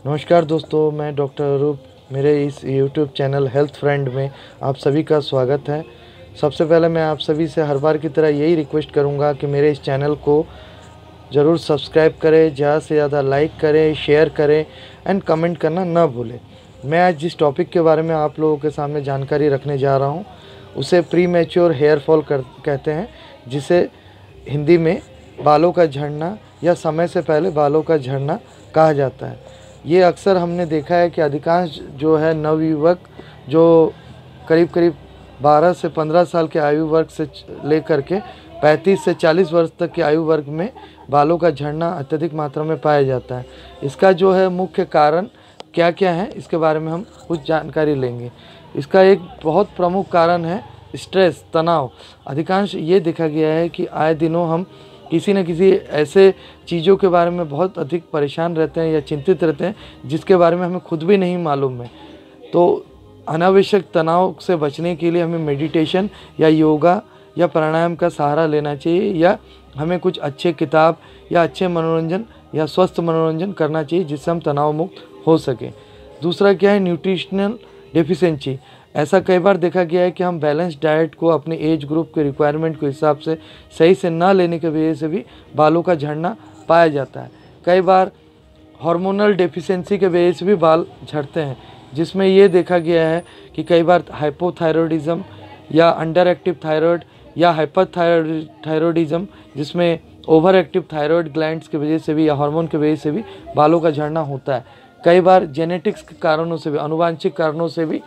नमस्कार दोस्तों, मैं डॉक्टर अरूप। मेरे इस यूट्यूब चैनल हेल्थ फ्रेंड में आप सभी का स्वागत है। सबसे पहले मैं आप सभी से हर बार की तरह यही रिक्वेस्ट करूंगा कि मेरे इस चैनल को ज़रूर सब्सक्राइब करें, ज़्यादा से ज़्यादा लाइक करें, शेयर करें एंड कमेंट करना ना भूलें। मैं आज जिस टॉपिक के बारे में आप लोगों के सामने जानकारी रखने जा रहा हूँ उसे प्री मैच्योर हेयर फॉल कहते हैं, जिसे हिंदी में बालों का झड़ना या समय से पहले बालों का झड़ना कहा जाता है। ये अक्सर हमने देखा है कि अधिकांश जो है नवयुवक जो करीब करीब 12 से 15 साल के आयु वर्ग से लेकर के 35 से 40 वर्ष तक के आयु वर्ग में बालों का झड़ना अत्यधिक मात्रा में पाया जाता है। इसका जो है मुख्य कारण क्या क्या है, इसके बारे में हम कुछ जानकारी लेंगे। इसका एक बहुत प्रमुख कारण है स्ट्रेस, तनाव। अधिकांश ये देखा गया है कि आए दिनों हम किसी न किसी ऐसे चीज़ों के बारे में बहुत अधिक परेशान रहते हैं या चिंतित रहते हैं जिसके बारे में हमें खुद भी नहीं मालूम है। तो अनावश्यक तनाव से बचने के लिए हमें मेडिटेशन या योगा या प्राणायाम का सहारा लेना चाहिए, या हमें कुछ अच्छे किताब या अच्छे मनोरंजन या स्वस्थ मनोरंजन करना चाहिए जिससे हम तनाव मुक्त हो सकें। दूसरा क्या है, न्यूट्रिशनल डेफिशिएंसी। ऐसा कई बार देखा गया है कि हम बैलेंस डाइट को अपने एज ग्रुप के रिक्वायरमेंट के हिसाब से सही से ना लेने की वजह से भी बालों का झड़ना पाया जाता है। कई बार हार्मोनल डेफिशिएंसी के वजह से भी बाल झड़ते हैं, जिसमें ये देखा गया है कि कई बार हाइपोथायरॉयडिज्म या अंडर एक्टिव थायराइड या हाइपरथायरॉयडिज्म, जिसमें ओवर एक्टिव थायराइड ग्लैंड्स की वजह से भी या हार्मोन की वजह से भी बालों का झड़ना होता है। कई बार जेनेटिक्स के कारणों से भी, आनुवांशिक कारणों से भी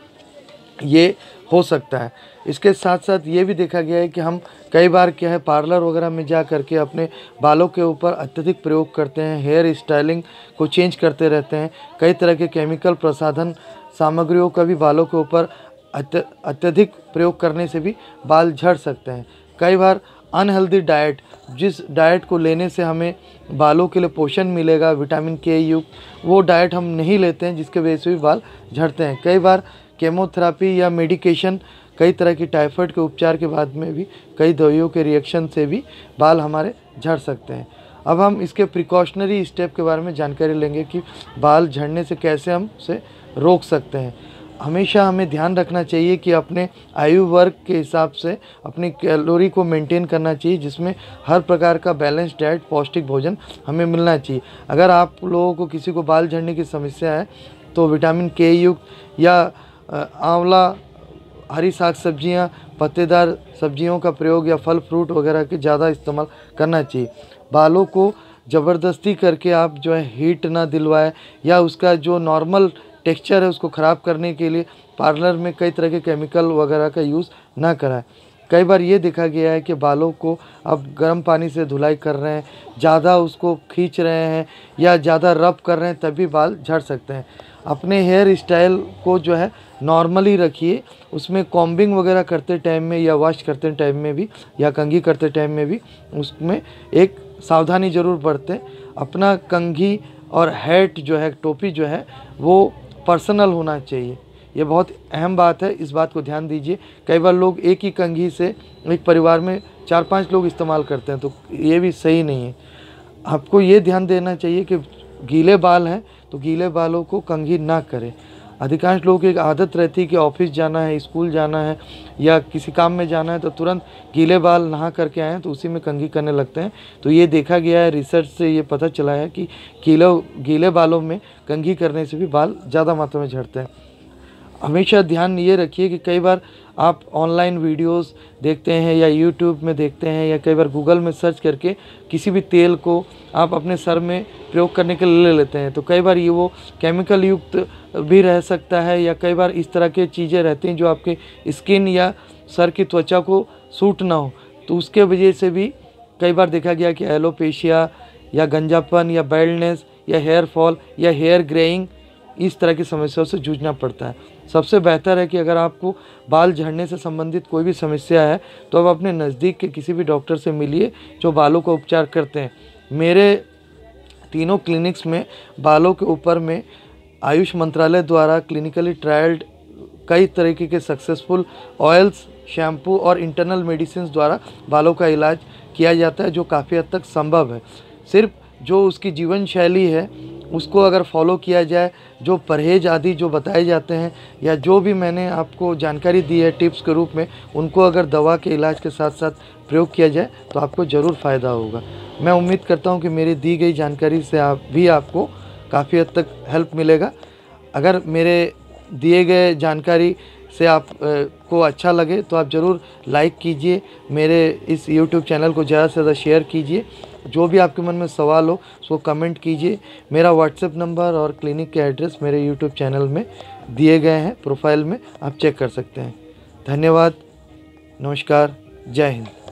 ये हो सकता है। इसके साथ साथ ये भी देखा गया है कि हम कई बार क्या है, पार्लर वगैरह में जा करके अपने बालों के ऊपर अत्यधिक प्रयोग करते हैं, हेयर स्टाइलिंग को चेंज करते रहते हैं। कई तरह के केमिकल प्रसाधन सामग्रियों का भी बालों के ऊपर अत्यधिक प्रयोग करने से भी बाल झड़ सकते हैं। कई बार अनहेल्दी डाइट, जिस डाइट को लेने से हमें बालों के लिए पोषण मिलेगा, विटामिन के युक्त, वो डाइट हम नहीं लेते हैं जिसके वजह से भी बाल झड़ते हैं। कई बार केमोथेरेपी या मेडिकेशन, कई तरह की टाइफाइड के उपचार के बाद में भी कई दवाइयों के रिएक्शन से भी बाल हमारे झड़ सकते हैं। अब हम इसके प्रिकॉशनरी स्टेप के बारे में जानकारी लेंगे कि बाल झड़ने से कैसे हम उसे रोक सकते हैं। हमेशा हमें ध्यान रखना चाहिए कि अपने आयु वर्ग के हिसाब से अपनी कैलोरी को मेंटेन करना चाहिए, जिसमें हर प्रकार का बैलेंस डाइट, पौष्टिक भोजन हमें मिलना चाहिए। अगर आप लोगों को किसी को बाल झड़ने की समस्या है तो विटामिन के युक्त या आंवला, हरी साग सब्जियां, पत्तेदार सब्जियों का प्रयोग या फल फ्रूट वगैरह के ज़्यादा इस्तेमाल करना चाहिए। बालों को ज़बरदस्ती करके आप जो है हीट ना दिलवाएं या उसका जो नॉर्मल टेक्सचर है उसको ख़राब करने के लिए पार्लर में कई तरह के केमिकल वगैरह का यूज़ ना कराएं। कई बार ये देखा गया है कि बालों को आप गर्म पानी से धुलाई कर रहे हैं, ज़्यादा उसको खींच रहे हैं या ज़्यादा रब कर रहे हैं, तभी बाल झड़ सकते हैं। अपने हेयर स्टाइल को जो है नॉर्मली रखिए, उसमें कॉम्बिंग वगैरह करते टाइम में या वॉश करते टाइम में भी या कंघी करते टाइम में भी उसमें एक सावधानी ज़रूर बरतें। अपना कंघी और हैट जो है, टोपी जो है, वो पर्सनल होना चाहिए। ये बहुत अहम बात है, इस बात को ध्यान दीजिए। कई बार लोग एक ही कंघी से एक परिवार में 4-5 लोग इस्तेमाल करते हैं, तो ये भी सही नहीं है। आपको ये ध्यान देना चाहिए कि गीले बाल हैं तो गीले बालों को कंघी ना करें। अधिकांश लोगों की एक आदत रहती है कि ऑफिस जाना है, स्कूल जाना है या किसी काम में जाना है तो तुरंत गीले बाल नहा करके आए तो उसी में कंघी करने लगते हैं। तो ये देखा गया है, रिसर्च से ये पता चला है कि गीले बालों में कंघी करने से भी बाल ज़्यादा मात्रा में झड़ते हैं। हमेशा ध्यान ये रखिए कि कई बार आप ऑनलाइन वीडियोस देखते हैं या यूट्यूब में देखते हैं या कई बार गूगल में सर्च करके किसी भी तेल को आप अपने सर में प्रयोग करने के लिए ले लेते हैं, तो कई बार ये वो केमिकल युक्त भी रह सकता है या कई बार इस तरह की चीज़ें रहती हैं जो आपके स्किन या सर की त्वचा को सूट ना हो, तो उसके वजह से भी कई बार देखा गया कि एलोपेशिया या गंजापन या बाल्डनेस या हेयर फॉल या हेयर ग्रेइंग, इस तरह की समस्याओं से जूझना पड़ता है। सबसे बेहतर है कि अगर आपको बाल झड़ने से संबंधित कोई भी समस्या है तो आप अपने नज़दीक के किसी भी डॉक्टर से मिलिए जो बालों का उपचार करते हैं। मेरे तीनों क्लिनिक्स में बालों के ऊपर में आयुष मंत्रालय द्वारा क्लिनिकली ट्रायल्ड कई तरीके के सक्सेसफुल ऑयल्स, शैम्पू और इंटरनल मेडिसिन द्वारा बालों का इलाज किया जाता है, जो काफ़ी हद तक संभव है। सिर्फ जो उसकी जीवन शैली है उसको अगर फॉलो किया जाए, जो परहेज़ आदि जो बताए जाते हैं या जो भी मैंने आपको जानकारी दी है टिप्स के रूप में, उनको अगर दवा के इलाज के साथ साथ प्रयोग किया जाए तो आपको ज़रूर फ़ायदा होगा। मैं उम्मीद करता हूं कि मेरी दी गई जानकारी से आपको काफ़ी हद तक हेल्प मिलेगा। अगर मेरे दिए गए जानकारी से आप को अच्छा लगे तो आप ज़रूर लाइक कीजिए, मेरे इस YouTube चैनल को ज़्यादा से ज़्यादा शेयर कीजिए। जो भी आपके मन में सवाल हो उसको कमेंट कीजिए। मेरा व्हाट्सएप नंबर और क्लिनिक के एड्रेस मेरे YouTube चैनल में दिए गए हैं, प्रोफाइल में आप चेक कर सकते हैं। धन्यवाद, नमस्कार, जय हिंद।